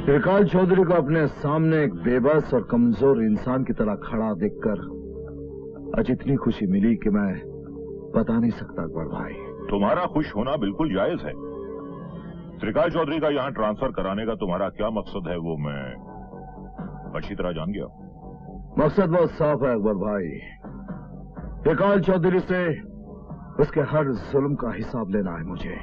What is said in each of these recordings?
त्रिकाल चौधरी को अपने सामने एक बेबस और कमजोर इंसान की तरह खड़ा देखकर आज इतनी खुशी मिली कि मैं बता नहीं सकता अकबर भाई। तुम्हारा खुश होना बिल्कुल जायज है। त्रिकाल चौधरी का यहाँ ट्रांसफर कराने का तुम्हारा क्या मकसद है वो मैं अच्छी तरह जान गया। मकसद बहुत साफ है अकबर भाई। त्रिकाल चौधरी से उसके हर जुल्म का हिसाब लेना है मुझे।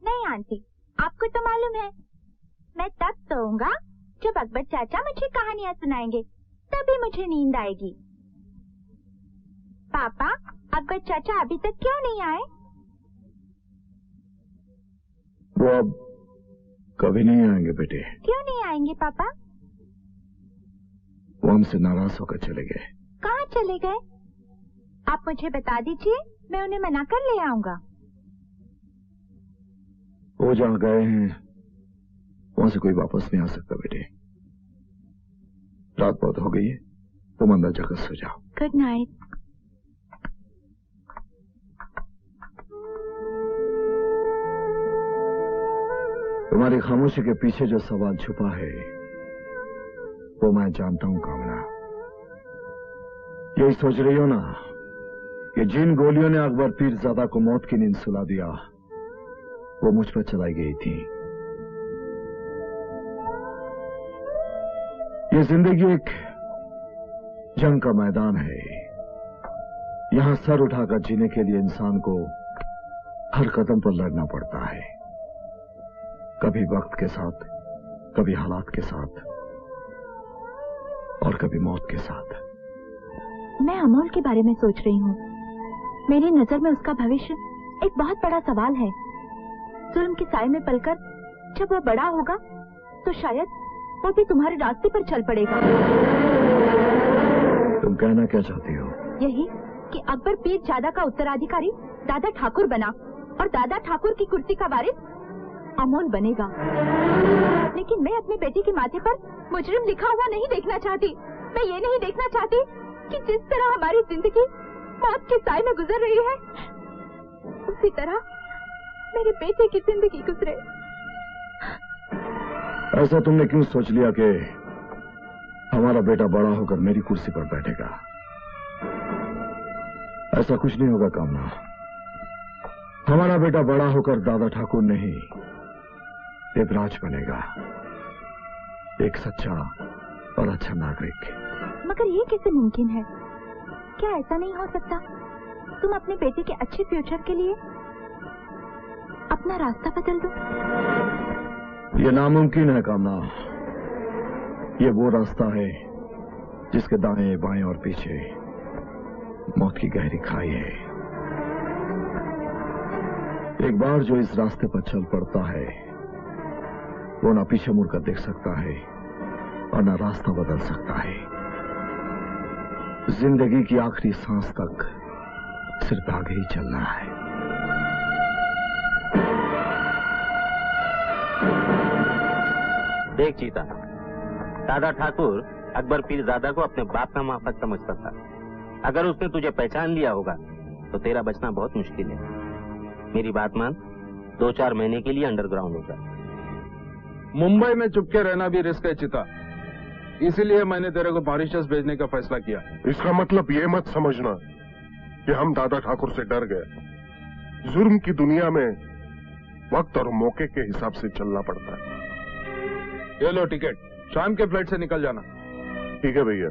नहीं आंटी, आपको तो मालूम है मैं तब सोऊंगा जब अकबर चाचा मुझे कहानियां सुनाएंगे, तभी मुझे नींद आएगी। पापा, अकबर चाचा अभी तक क्यों नहीं आए? वो अब कभी नहीं आएंगे बेटे। क्यों नहीं आएंगे पापा? वो हमसे नाराज होकर चले गए। कहाँ चले गए? आप मुझे बता दीजिए, मैं उन्हें मना कर ले आऊंगा। वो जहाँ गए हैं वहां से कोई वापस नहीं आ सकता बेटे। रात बहुत हो गई है, तुम अंदर जाकर सो जाओ। Good night. तुम्हारी खामोशी के पीछे जो सवाल छुपा है वो मैं जानता हूं कामना। यही सोच रही हो ना कि जिन गोलियों ने अकबर पीरजादा को मौत की नींद सुला दिया वो मुझ पर चलाई गई थी। ये जिंदगी एक जंग का मैदान है। यहां सर उठाकर जीने के लिए इंसान को हर कदम पर लड़ना पड़ता है, कभी वक्त के साथ, कभी हालात के साथ और कभी मौत के साथ। मैं अमोल के बारे में सोच रही हूँ। मेरी नजर में उसका भविष्य एक बहुत बड़ा सवाल है। जुल्म के साए में पलकर जब वो बड़ा होगा तो शायद वो भी तुम्हारे रास्ते पर चल पड़ेगा। तुम कहना क्या चाहती हो? यही कि अकबर पीरजादा का उत्तराधिकारी दादा ठाकुर बना और दादा ठाकुर की कुर्सी का वारिस अमोल बनेगा। लेकिन मैं अपने बेटे के माथे पर मुजरिम लिखा हुआ नहीं देखना चाहती। मैं ये नहीं देखना चाहती कि जिस तरह हमारी जिंदगी मौत के साए में गुजर रही है उसी तरह मेरे बेटे की जिंदगी गुजरे। ऐसा तुमने क्यों सोच लिया कि हमारा बेटा बड़ा होकर मेरी कुर्सी पर बैठेगा? ऐसा कुछ नहीं होगा कामना। हमारा बेटा बड़ा होकर दादा ठाकुर नहीं देवराज बनेगा, एक सच्चा और अच्छा नागरिक। मगर ये कैसे मुमकिन है? क्या ऐसा नहीं हो सकता तुम अपने बेटे के अच्छे फ्यूचर के लिए अपना रास्ता बदल दो? ये नामुमकिन है कामना। ये वो रास्ता है जिसके दाएं बाएं और पीछे मौत की गहरी खाई है। एक बार जो इस रास्ते पर चल पड़ता है वो ना पीछे मुड़कर देख सकता है और ना रास्ता बदल सकता है। जिंदगी की आखिरी सांस तक सिर्फ आगे ही चलना है। देख चीता, दादा ठाकुर अकबर पीरजादा को अपने बाप का माफक समझता था। अगर उसने तुझे पहचान लिया होगा तो तेरा बचना बहुत मुश्किल है। मेरी बात मान, 2-4 महीने के लिए अंडरग्राउंड होगा। मुंबई में चुपके रहना भी रिस्क है चिता, इसीलिए मैंने तेरे को मॉरिशस भेजने का फैसला किया। इसका मतलब ये मत समझना कि हम दादा ठाकुर से डर गए। जुर्म की दुनिया में वक्त और मौके के हिसाब से चलना पड़ता है। ये लो टिकट, शाम के फ्लाइट से निकल जाना। ठीक है भैया।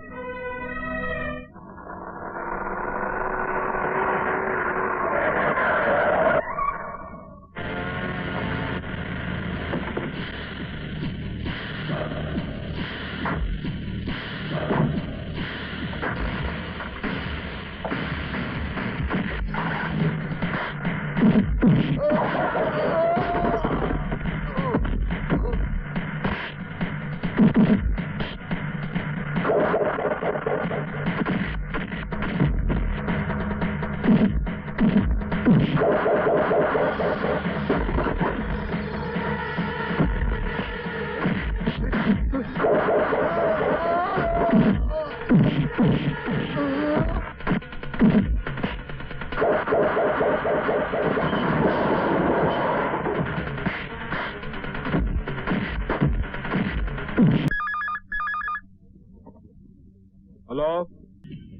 हेलो।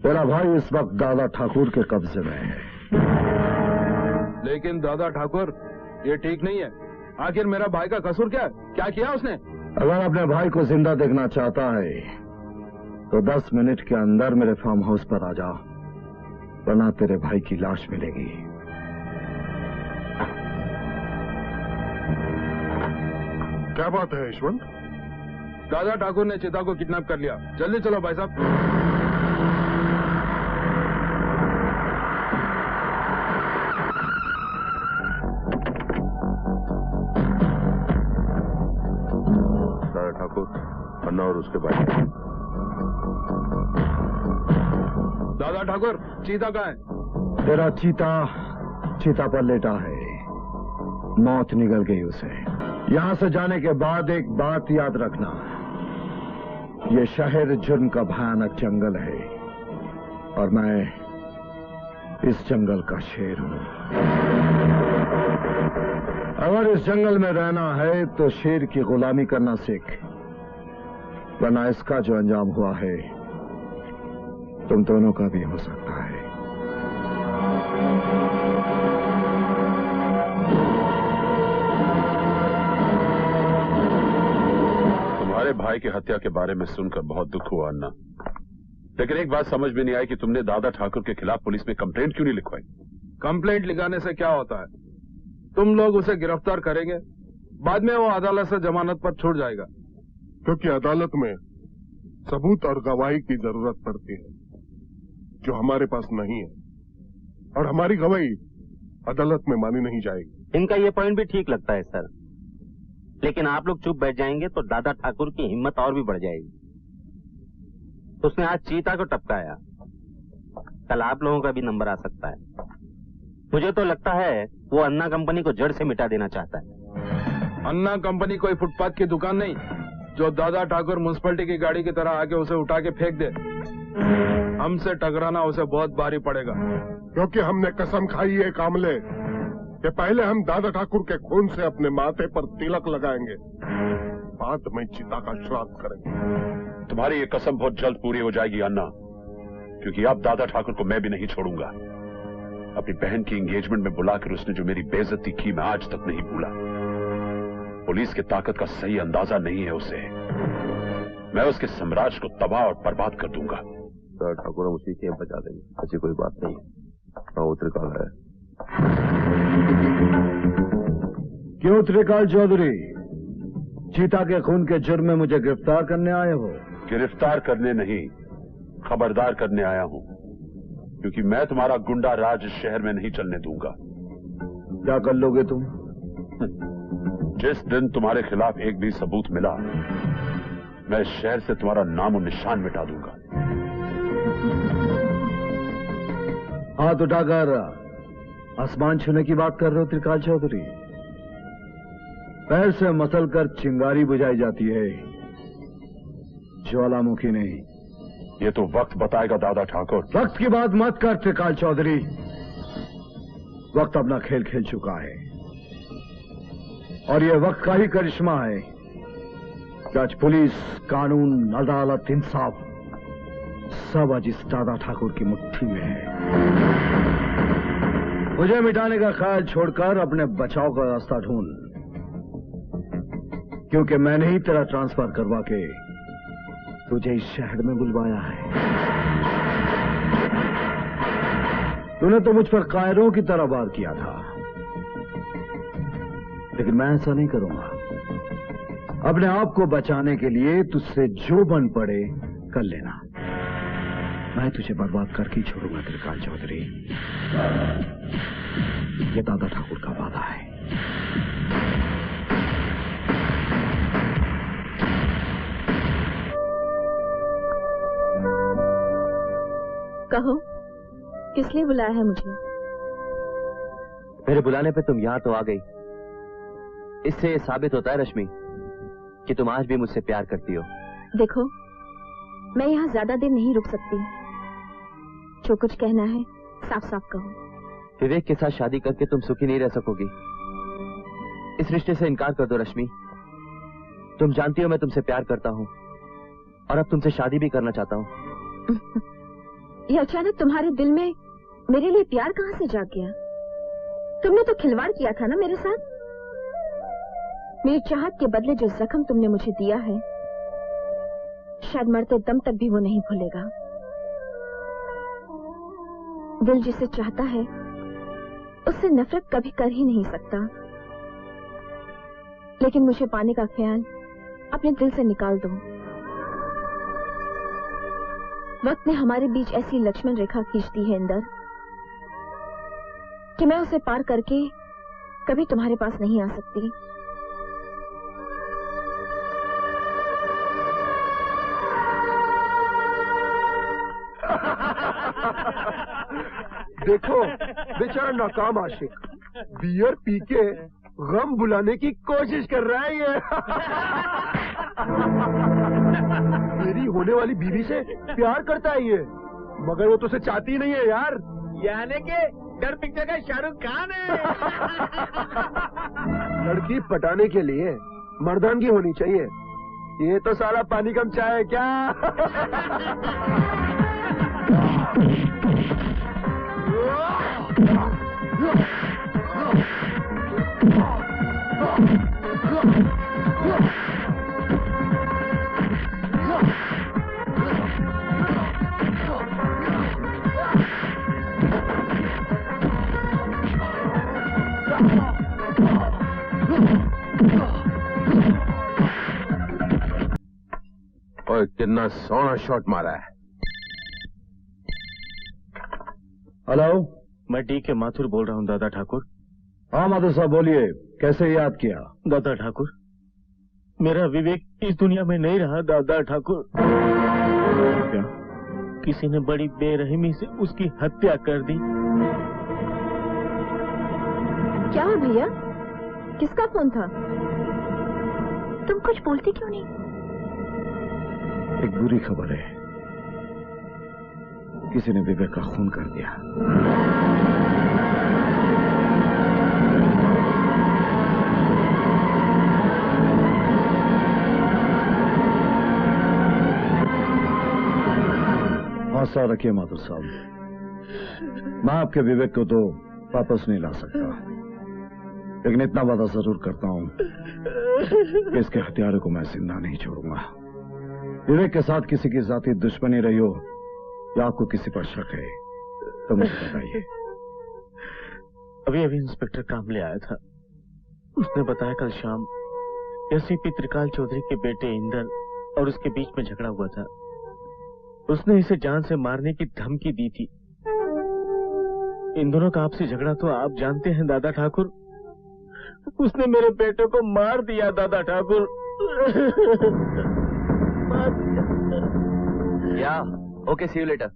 तेरा भाई इस वक्त दादा ठाकुर के कब्जे में है। लेकिन दादा ठाकुर, ये ठीक नहीं है। आखिर मेरा भाई का कसूर क्या है? क्या किया उसने? अगर अपने भाई को जिंदा देखना चाहता है तो 10 मिनट के अंदर मेरे फार्म हाउस पर आ जा, वरना तेरे भाई की लाश मिलेगी। क्या बात है यशवंत? दादा ठाकुर ने चिता को किडनैप कर लिया। जल्दी चलो भाई साहब। अन्ना और उसके भाई। दादा ठाकुर, चीता कहाँ है? तेरा चीता पर लेटा है। मौत निगल गई उसे। यहां से जाने के बाद एक बात याद रखना, ये शहर जुर्म का भयानक जंगल है और मैं इस जंगल का शेर हूं। अगर इस जंगल में रहना है तो शेर की गुलामी करना सीख, वरना इसका जो अंजाम हुआ है तुम दोनों का भी हो सकता है। तुम्हारे भाई की हत्या के बारे में सुनकर बहुत दुख हुआ अन्ना, लेकिन एक बात समझ में नहीं आई कि तुमने दादा ठाकुर के खिलाफ पुलिस में कंप्लेंट क्यों नहीं लिखवाई? कंप्लेंट लिखाने से क्या होता है? तुम लोग उसे गिरफ्तार करेंगे, बाद में वो अदालत से जमानत पर छूट जाएगा। क्योंकि अदालत में सबूत और गवाही की जरूरत पड़ती है जो हमारे पास नहीं है, और हमारी गवाही अदालत में मानी नहीं जाएगी। इनका ये पॉइंट भी ठीक लगता है सर, लेकिन आप लोग चुप बैठ जाएंगे तो दादा ठाकुर की हिम्मत और भी बढ़ जाएगी। उसने आज चीता को टपकाया, कल आप लोगों का भी नंबर आ सकता है। मुझे तो लगता है वो अन्ना कंपनी को जड़ से मिटा देना चाहता है। अन्ना कंपनी कोई फुटपाथ की दुकान नहीं जो दादा ठाकुर म्युनिसिपैलिटी की गाड़ी की तरह आके उसे उठा के फेंक दे। हमसे टकराना उसे बहुत भारी पड़ेगा। क्योंकि हमने कसम खाई है कामले कि पहले हम दादा ठाकुर के खून से अपने माथे पर तिलक लगाएंगे, बाद में चिता का श्राद्ध करेंगे। तुम्हारी ये कसम बहुत जल्द पूरी हो जाएगी अन्ना, क्योंकि अब दादा ठाकुर को मैं भी नहीं छोड़ूंगा। अपनी बहन की एंगेजमेंट में बुलाकर उसने जो मेरी बेइज्जती की मैं आज तक नहीं भूला। पुलिस की ताकत का सही अंदाजा नहीं है उसे। मैं उसके साम्राज्य को तबाह और बर्बाद कर दूंगा। दादा ठाकुर हम उसी के बचा देंगे, ऐसी कोई बात नहीं है। वो त्रिकाल है। क्यों त्रिकाल चौधरी, चीता के खून के जुर्म में मुझे गिरफ्तार करने आए हो? गिरफ्तार करने नहीं, खबरदार करने आया हूं, क्योंकि मैं तुम्हारा गुंडा राज इस शहर में नहीं चलने दूंगा। क्या कर लोगे तुम? जिस दिन तुम्हारे खिलाफ एक भी सबूत मिला, मैं इस शहर से तुम्हारा नाम और निशान मिटा दूंगा। हाथ उठाकर आसमान छूने की बात कर रहे हो त्रिकाल चौधरी? पैर से मसल कर चिंगारी बुझाई जाती है, ज्वालामुखी नहीं। ये तो वक्त बताएगा दादा ठाकुर। वक्त की बात मत कर त्रिकाल चौधरी, वक्त अपना खेल खेल चुका है और ये वक्त का ही करिश्मा है कि आज पुलिस, कानून, अदालत, इंसाफ सब आज इस दादा ठाकुर की मुट्ठी में है। मुझे मिटाने का ख्याल छोड़कर अपने बचाव का रास्ता ढूंढ, क्योंकि मैंने ही तेरा ट्रांसफर करवा के तुझे इस शहर में बुलवाया है। तूने तो मुझ पर कायरों की तरह वार किया था, लेकिन मैं ऐसा नहीं करूंगा। अपने आप को बचाने के लिए तुझसे जो बन पड़े कर लेना, मैं तुझे बर्बाद करके ही छोड़ूंगा त्रिकाल चौधरी। ये दादा ठाकुर का वादा है। कहो, किस लिए बुलाया है मुझे? मेरे बुलाने पे तुम यहाँ तो आ गई। इससे ये साबित होता है रश्मि कि तुम आज भी मुझसे प्यार करती हो। देखो, मैं यहाँ ज्यादा देर नहीं रुक सकती। जो कुछ कहना है साफ साफ कहो। विवेक के साथ शादी करके तुम सुखी नहीं रह सकोगी। इस रिश्ते से इनकार कर दो रश्मि। तुम जानती हो मैं तुमसे प्यार करता हूँ और अब तुमसे शादी भी करना चाहता हूँ। ये अचानक तुम्हारे दिल में मेरे लिए प्यार कहाँ से जाग गया? तुमने तो खिलवाड़ किया था ना मेरे साथ। मेरी चाहत के बदले जो जख्म तुमने मुझे दिया है, शायद मरते दम तक भी वो नहीं भूलेगा। दिल जिसे चाहता है उससे नफरत कभी कर ही नहीं सकता, लेकिन मुझे पाने का ख्याल अपने दिल से निकाल दो। वक्त ने हमारे बीच ऐसी लक्ष्मण रेखा खींच दी है इंदर कि मैं उसे पार करके कभी तुम्हारे पास नहीं आ सकती। देखो बेचारा नाकाम आशिक बियर पी के गम बुलाने की कोशिश कर रहा है ये। मेरी होने वाली बीवी से प्यार करता है ये, मगर वो तो उसे चाहती नहीं है यार। यानी कि डर पिक्चर का शाहरुख खान है। लड़की पटाने के लिए मर्दानगी होनी चाहिए, ये तो साला पानी कम चाय है क्या? ओए कितना सोना शॉट मारा है। हेलो, मैं डी के माथुर बोल रहा हूँ दादा ठाकुर। हाँ माधव साहब बोलिए, कैसे याद किया? दादा ठाकुर, मेरा विवेक इस दुनिया में नहीं रहा दादा ठाकुर। क्या? किसी ने बड़ी बेरहमी से उसकी हत्या कर दी। क्या है भैया? किसका फोन था? तुम कुछ बोलते क्यों नहीं? एक बुरी खबर है, किसी ने विवेक का खून कर दिया। हौसला रखिए माधव साहब, मैं आपके विवेक को तो वापस नहीं ला सकता, लेकिन इतना वादा जरूर करता हूं कि इसके हथियारों को मैं जिंदा नहीं छोड़ूंगा। विवेक के साथ किसी की जाती दुश्मनी रही हो या आपको किसी पर शक है तो मुझे बताइए। अभी इंस्पेक्टर कामले आया था, उसने बताया कल शाम एसीपी त्रिकाल चौधरी के बेटे इंदर और उसके बीच में झगड़ा हुआ था। उसने इसे जान से मारने की धमकी दी थी। इन दोनों का आपसी झगड़ा तो आप जानते हैं दादा ठाकुर। उसने मेरे बेटे को मार दिया दादा ठाकुर। या ओके, सी यू लेटर।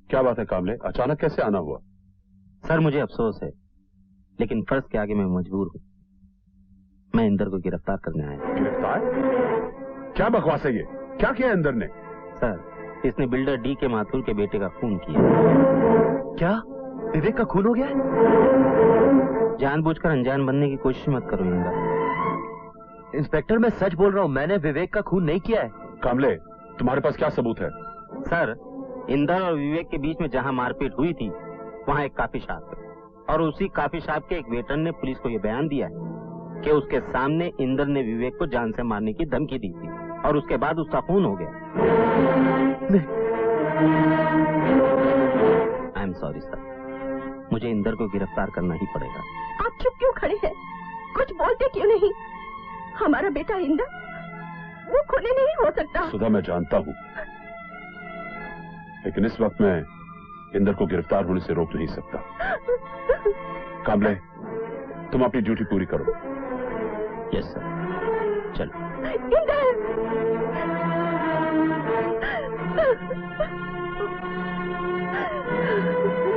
क्या बात है कामले, अचानक कैसे आना हुआ? सर मुझे अफसोस है, लेकिन फर्ज के आगे मैं मजबूर हूँ। मैं इंदर को गिरफ्तार करने आया। गिरफ्तार? क्या बकवास है ये? क्या किया इंदर ने? सर इसने बिल्डर डी के माथुर के बेटे का खून किया। क्या विवेक का खून हो गया? जानबूझकर अनजान बनने की कोशिश मत करो इंदर। इंस्पेक्टर मैं सच बोल रहा हूँ, मैंने विवेक का खून नहीं किया है। कामले तुम्हारे पास क्या सबूत है? सर इंदर और विवेक के बीच में जहाँ मारपीट हुई थी वहाँ एक कॉफी शॉप है, और उसी कॉफी शॉप के एक वेटर ने पुलिस को यह बयान दिया है कि उसके सामने इंदर ने विवेक को जान से मारने की धमकी दी थी और उसके बाद उसका खून हो गया। आई एम सॉरी सर, मुझे इंदर को गिरफ्तार करना ही पड़ेगा। आप चुप क्यों खड़े हैं? कुछ बोलते क्यों नहीं? हमारा बेटा इंदर वो खूनी नहीं हो सकता। सुधा मैं जानता हूँ, लेकिन इस वक्त मैं इंदर को गिरफ्तार होने से रोक नहीं सकता। कामले तुम अपनी ड्यूटी पूरी करो। यस सर, चलो। इंदर